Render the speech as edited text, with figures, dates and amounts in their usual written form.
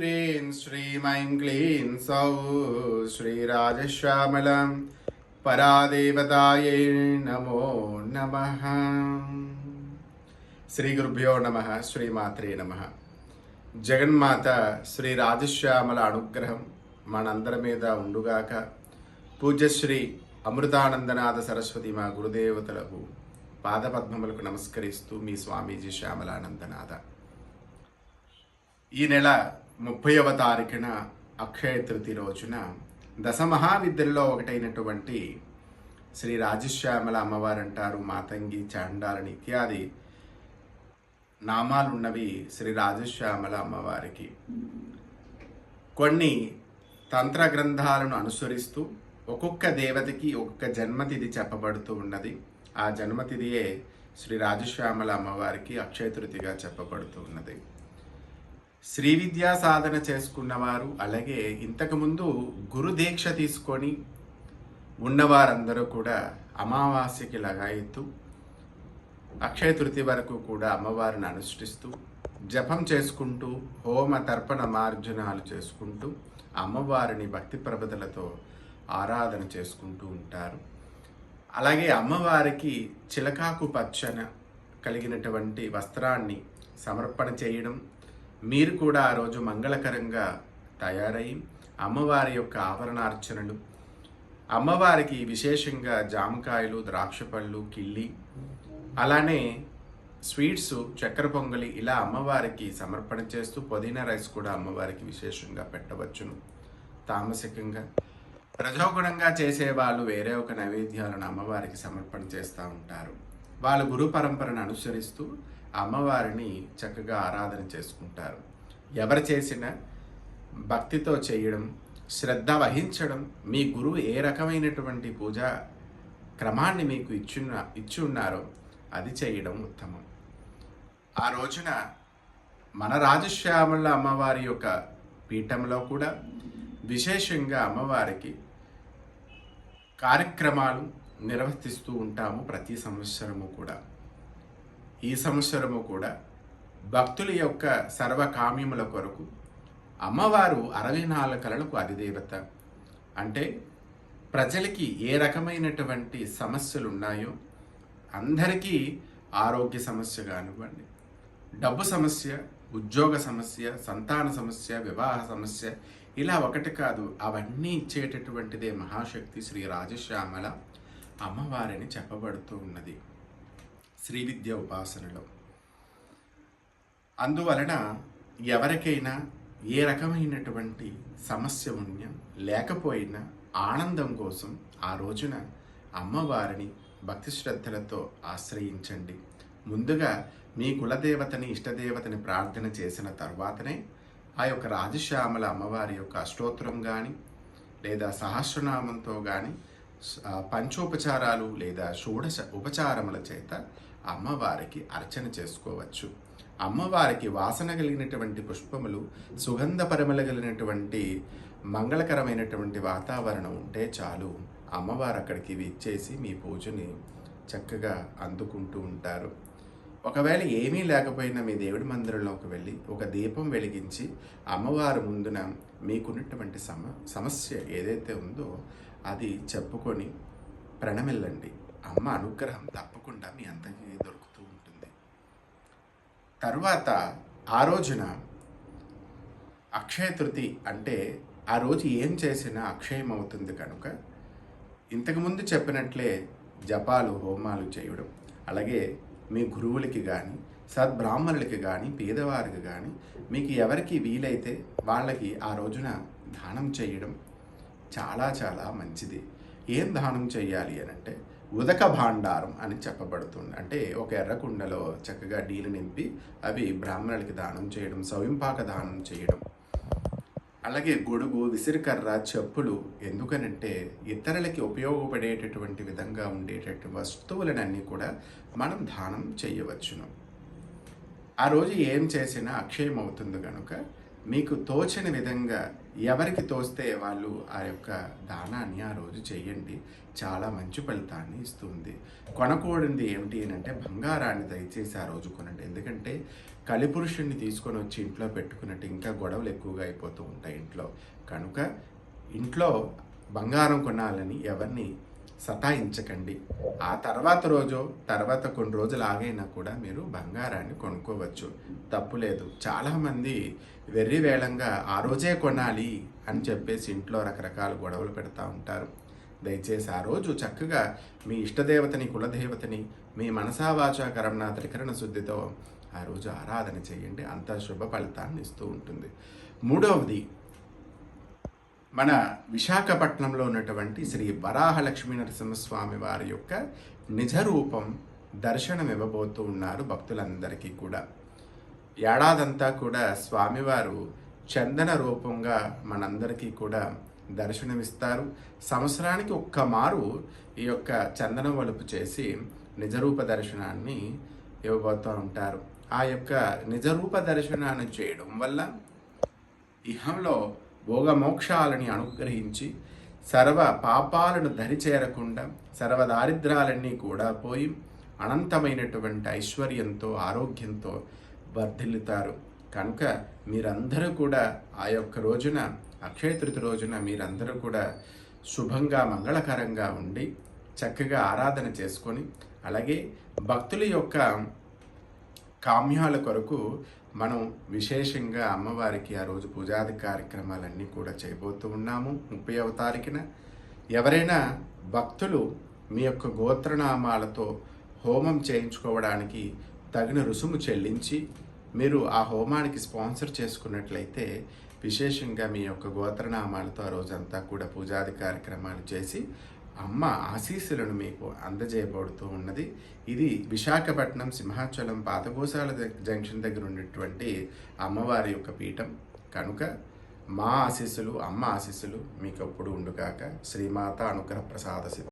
హ్రీం శ్రీమైం క్లీం సౌ శ్రీరాజశ్యామలం పరాదేవతాయై నమో నమః. శ్రీ గురుభ్యో నమః. శ్రీమాత్రే నమః. జగన్మాత శ్రీ రాజశ్యామల అనుగ్రహం మనందరి మీద ఉండుగాక. పూజ్యశ్రీ అమృతానందనాథ సరస్వతి మా గురుదేవతలకు పాదపద్మములకు నమస్కరిస్తూ మీ స్వామీజీ శ్యామలానందనాథ. ఈ నెల 30వ తారీఖున అక్షయ తృతీయ రోజున దశమహావిద్యల్లో ఒకటైనటువంటి శ్రీ రాజశ్యామల అమ్మవారు అంటారు. మాతంగి, చాండాలని ఇత్యాది నామాలున్నవి శ్రీ రాజశ్యామల అమ్మవారికి. కొన్ని తంత్ర గ్రంథాలను అనుసరిస్తూ ఒక్కొక్క దేవతకి ఒక్కొక్క జన్మతిథి చెప్పబడుతూ ఉన్నది. ఆ జన్మతిథియే శ్రీ రాజశ్యామల అమ్మవారికి అక్షయ తృతీయగా చెప్పబడుతూ ఉన్నది. శ్రీ విద్యా సాధన చేసుకున్నవారు, అలాగే ఇంతకుముందు గురు దీక్ష తీసుకొని ఉన్నవారందరూ కూడా అమావాస్యకి లగాయెత్తు అక్షయ తృతీయ వరకు కూడా అమ్మవారిని అనుష్ఠిస్తూ జపం చేసుకుంటూ హోమ తర్పణ మార్జనాలు చేసుకుంటూ అమ్మవారిని భక్తి ప్రబదలతో ఆరాధన చేసుకుంటూ ఉంటారు. అలాగే అమ్మవారికి చిలకాకు పచ్చన కలిగినటువంటి వస్త్రాన్ని సమర్పణ చేయడం, మీరు కూడా ఆ రోజు మంగళకరంగా తయారై అమ్మవారి యొక్క ఆభరణార్చనలు, అమ్మవారికి విశేషంగా జామకాయలు, ద్రాక్ష పళ్ళు, కిళ్ళి, అలానే స్వీట్స్, చక్కెర పొంగలి ఇలా అమ్మవారికి సమర్పణ చేస్తూ పుదీనా రైస్ కూడా అమ్మవారికి విశేషంగా పెట్టవచ్చును. తామసికంగా రజోగుణంగా చేసేవాళ్ళు వేరే ఒక నైవేద్యాలను అమ్మవారికి సమర్పణ చేస్తూ ఉంటారు. వాళ్ళ గురు పరంపరను అనుసరిస్తూ అమ్మవారిని చక్కగా ఆరాధన చేసుకుంటారు. ఎవరు చేసినా భక్తితో చేయడం, శ్రద్ధ వహించడం, మీ గురువు ఏ రకమైనటువంటి పూజా క్రమాన్ని మీకు ఇచ్చి ఉన్నారో అది చేయడం ఉత్తమం. ఆ రోజున మన రాజశ్యామల అమ్మవారి యొక్క పీఠంలో కూడా విశేషంగా అమ్మవారికి కార్యక్రమాలు నిర్వర్తిస్తూ ఉంటాము ప్రతి సంవత్సరము కూడా. ఈ సంవత్సరము కూడా భక్తుల యొక్క సర్వకామ్యముల కొరకు అమ్మవారు 64 కళలకు అధిదేవత. అంటే ప్రజలకి ఏ రకమైనటువంటి సమస్యలు ఉన్నాయో అందరికీ ఆరోగ్య సమస్య కానివ్వండి, డబ్బు సమస్య, ఉద్యోగ సమస్య, సంతాన సమస్య, వివాహ సమస్య, ఇలా ఒకటి కాదు అవన్నీ ఇచ్చేటటువంటిదే మహాశక్తి శ్రీ రాజశ్యామల అమ్మవారిని చెప్పబడుతూ ఉన్నది శ్రీ విద్య ఉపాసనలో. అందువలన ఎవరికైనా ఏ రకమైనటువంటి సమస్య ఉన్నా లేకపోయినా ఆనందం కోసం ఆ రోజున అమ్మవారిని భక్తి శ్రద్ధలతో ఆశ్రయించండి. ముందుగా మీ కులదేవతని, ఇష్టదేవతని ప్రార్థన చేసిన తర్వాతనే ఆ యొక్క రాజశ్యామల అమ్మవారి యొక్క అష్టోత్తరం కానీ లేదా సహస్రనామంతో కానీ పంచోపచారాలు లేదా షోడశ ఉపచారముల చేత అమ్మవారికి అర్చన చేసుకోవచ్చు. అమ్మవారికి వాసన కలిగినటువంటి పుష్పములు, సుగంధ పరిమళ కలిగినటువంటి మంగళకరమైనటువంటి వాతావరణం ఉంటే చాలు, అమ్మవారు అక్కడికి విచ్చేసి మీ పూజని చక్కగా అందుకుంటూ ఉంటారు. ఒకవేళ ఏమీ లేకపోయినా మీ దేవుడి మందిరంలోకి వెళ్ళి ఒక దీపం వెలిగించి అమ్మవారి ముందున మీకున్నటువంటి సమస్య ఏదైతే ఉందో అది చెప్పుకొని ప్రణమిల్లండి. అమ్మ అనుగ్రహం తప్పకుండా మీ అందరికీ దొరుకుతూ ఉంటుంది. తర్వాత ఆ రోజున అక్షయ తృతీయ అంటే ఆ రోజు ఏం చేసినా అక్షయం అవుతుంది కనుక ఇంతకుముందు చెప్పినట్లే జపాలు, హోమాలు చేయడం, అలాగే మీ గురువులకి కానీ, సద్బ్రాహ్మణులకి కానీ, పేదవారికి కానీ మీకు ఎవరికి వీలైతే వాళ్ళకి ఆ రోజున దానం చేయడం చాలా చాలా మంచిది. ఏం దానం చేయాలి అని అంటే ఉదక భాండారం అని చెప్పబడుతుంది. అంటే ఒక ఎర్రకుండలో చక్కగా నీళ్ళు నింపి అవి బ్రాహ్మణులకి దానం చేయడం, సౌంపాక దానం చేయడం, అలాగే గొడుగు, విసిరికర్ర, చెప్పులు. ఎందుకనంటే ఇతరులకి ఉపయోగపడేటటువంటి విధంగా ఉండేటటువంటి వస్తువులనన్నీ కూడా మనం దానం చేయవచ్చును. ఆ రోజు ఏం చేసినా అక్షయం అవుతుంది కనుక మీకు తోచిన విధంగా ఎవరికి తోస్తే వాళ్ళు ఆ యొక్క దానాన్ని ఆ రోజు చేయండి. చాలా మంచి ఫలితాన్ని ఇస్తుంది. కొనకూడనిది ఏమిటి అని అంటే బంగారాన్ని దయచేసి ఆ రోజు కొనండి. ఎందుకంటే కలిపురుషుణ్ణి తీసుకొని వచ్చి ఇంట్లో పెట్టుకున్నట్టు ఇంకా గొడవలు ఎక్కువగా అయిపోతూ ఉంటాయి ఇంట్లో. కనుక ఇంట్లో బంగారం కొనాలని ఎవరిని సతాయించకండి. ఆ తర్వాత కొన్ని రోజులు ఆగైనా కూడా మీరు బంగారాన్ని కొనుక్కోవచ్చు, తప్పు లేదు. చాలామంది వెర్రి వేళంగా ఆ రోజే కొనాలి అని చెప్పేసి ఇంట్లో రకరకాల గొడవలు పెడతా ఉంటారు. దయచేసి ఆ రోజు చక్కగా మీ ఇష్టదేవతని, కులదేవతని మీ మనసా వాచా కర్మణ త్రికరణ శుద్ధితో ఆ రోజు ఆరాధన చేయండి. అంత శుభ ఫలితాన్ని ఇస్తూ ఉంటుంది. మూడవది, మన విశాఖపట్నంలో ఉన్నటువంటి శ్రీ వరాహ లక్ష్మీ నరసింహస్వామి వారి యొక్క నిజ రూపం దర్శనం ఇవ్వబోతూ ఉన్నారు భక్తులందరికీ కూడా. ఏడాదంతా కూడా స్వామివారు చందన రూపంగా మనందరికీ కూడా దర్శనమిస్తారు. సంవత్సరానికి ఒక్క మారు ఈ యొక్క చందన వలుపు చేసి నిజరూప దర్శనాన్ని ఇవ్వబోతూ ఉంటారు. ఆ యొక్క నిజరూప దర్శనాన్ని చేయడం వల్ల ఇహంలో భోగమోక్షాలని అనుగ్రహించి సర్వ పాపాలను దరిచేరకుండా సర్వ దారిద్రాలన్నీ కూడా పోయి అనంతమైనటువంటి ఐశ్వర్యంతో ఆరోగ్యంతో వర్ధిల్లుతారు. కనుక మీరందరూ కూడా ఆ యొక్క రోజున అక్షయ తృతీయ రోజున మీరందరూ కూడా శుభంగా మంగళకరంగా ఉండి చక్కగా ఆరాధన చేసుకొని, అలాగే భక్తుల యొక్క కామ్యాల కొరకు మనం విశేషంగా అమ్మవారికి ఆ రోజు పూజాది కార్యక్రమాలన్నీ కూడా చేయబోతూ ఉన్నాము. 30వ తారీఖున ఎవరైనా భక్తులు మీ యొక్క గోత్రనామాలతో హోమం చేయించుకోవడానికి తగిన రుసుము చెల్లించి మీరు ఆ హోమానికి స్పాన్సర్ చేసుకున్నట్లయితే విశేషంగా మీ యొక్క గోత్రనామాలతో ఆ రోజంతా కూడా పూజాది కార్యక్రమాలు చేసి అమ్మ ఆశీస్సులను మీకు అందజేయబడుతూ ఉన్నది. ఇది విశాఖపట్నం సింహాచలం పాతగోశాల జంక్షన్ దగ్గర ఉన్నటువంటి అమ్మవారి యొక్క పీఠం. కనుక మా ఆశీస్సులు, అమ్మ ఆశీస్సులు మీకు ఎప్పుడు ఉండుగాక. శ్రీమాత అనుగ్రహ ప్రసాద